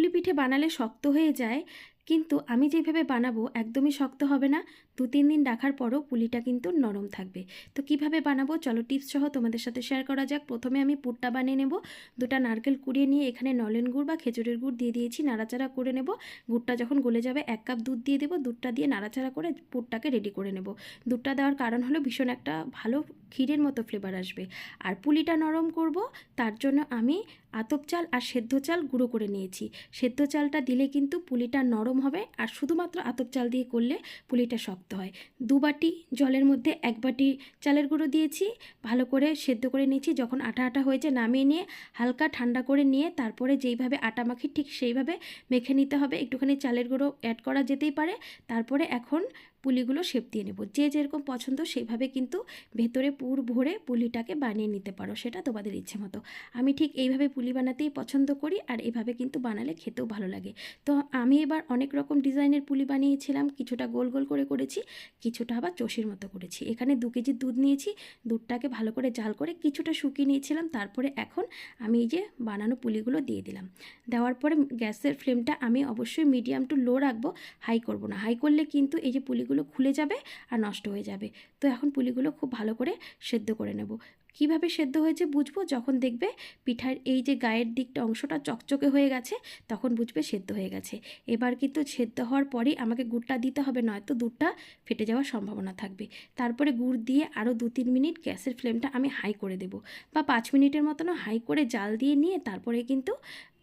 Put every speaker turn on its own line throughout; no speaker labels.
পুলি পিঠে বানালে শক্ত হয়ে যায়, কিন্তু আমি যেভাবে বানাবো একদমই শক্ত হবে না। 2-3 দিন রাখার পরও পুলিটা কিন্তু নরম থাকবে। তো কিভাবে বানাবো চলো টিপস সহ তোমাদের সাথে শেয়ার করা যাক। প্রথমে আমি পুরটা বানিয়ে নেব। 2টা নারকেল কুড়িয়ে নিয়ে এখানে নলেন গুড় বা খেজুরের গুড় দিয়ে দিয়েছি, নাড়াচাড়া করে নেব। গুড়টা যখন গলে যাবে 1 কাপ দুধ দিয়ে দেবো। দুধটা দিয়ে নাড়াচাড়া করে পুরটাকে রেডি করে নেব। দুধটা দেওয়ার কারণ হলো ভীষণ একটা ভালো ক্ষীরের মতো ফ্লেভার আসবে। আর পুলিটা নরম করব, তার জন্য আমি আতপ চাল আর সেদ্ধ চাল গুঁড়ো করে নিয়েছি। সেদ্ধ চালটা দিলে কিন্তু পুলিটা নরম হবে, আর শুধুমাত্র আতপ চাল দিয়ে করলে পুলিটা শক্ত হয়। 2 বাটি জলের মধ্যে 1 বাটি চালের গুঁড়ো দিয়েছি, ভালো করে সেদ্ধ করে নিয়েছি। যখন আঠা আঠা হয়েছে নামিয়ে নিয়ে হালকা ঠান্ডা করে নিয়ে তারপরে যেইভাবে আটা মাখি ঠিক সেইভাবে মেখে নিতে হবে। একটুখানি চালের গুঁড়ো অ্যাড করা যেতেই পারে। তারপরে এখন পুলিগুলো শেপ দিয়ে নেব। যে যেরকম পছন্দ সেইভাবে কিন্তু ভেতরে পুর ভরে পুলিটাকে বানিয়ে নিতে পারো, সেটা তোমাদের ইচ্ছে মতো। আমি ঠিক এইভাবে পুলি বানাতেই পছন্দ করি, আর এভাবে কিন্তু বানালে খেতেও ভালো লাগে। তো আমি এবার অনেক রকম ডিজাইনের পুলি বানিয়েছিলাম, কিছুটা গোল গোল করে করেছি, কিছুটা আবার চষির মতো করেছি। এখানে 2 কেজি দুধ নিয়েছি, দুধটাকে ভালো করে জাল করে কিছুটা শুকিয়ে নিয়েছিলাম। তারপরে এখন আমি এই যে বানানো পুলিগুলো দিয়ে দিলাম। দেওয়ার পরে গ্যাসের ফ্লেমটা আমি অবশ্যই মিডিয়াম টু লো রাখবো, হাই করব না। হাই করলে কিন্তু এই যে পুলিগুলো খুলে যাবে আর নষ্ট হয়ে যাবে। তো এখন পুলিগুলো খুব ভালো করে সেদ্ধ করে নেব। কিভাবে সেদ্ধ হয়েছে বুঝবো যখন দেখবে পিঠার এই যে গায়ের দিকটা অংশটা চকচকে হয়ে গেছে, তখন বুঝবে সেদ্ধ হয়ে গেছে। এবার কিন্তু সেদ্ধ হওয়ার পরেই আমাকে গুড়টা দিতে হবে, নয়তো দুধটা ফেটে যাওয়ার সম্ভাবনা থাকবে। তারপরে গুড় দিয়ে আরও 2-3 মিনিট গ্যাসের ফ্লেমটা আমি হাই করে দেব, বা 5 মিনিটের মতনও হাই করে জাল দিয়ে নিয়ে তারপরে কিন্তু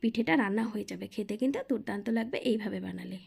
পিঠেটা রান্না হয়ে যাবে। খেতে কিন্তু দুর্দান্ত লাগবে এইভাবে বানালে।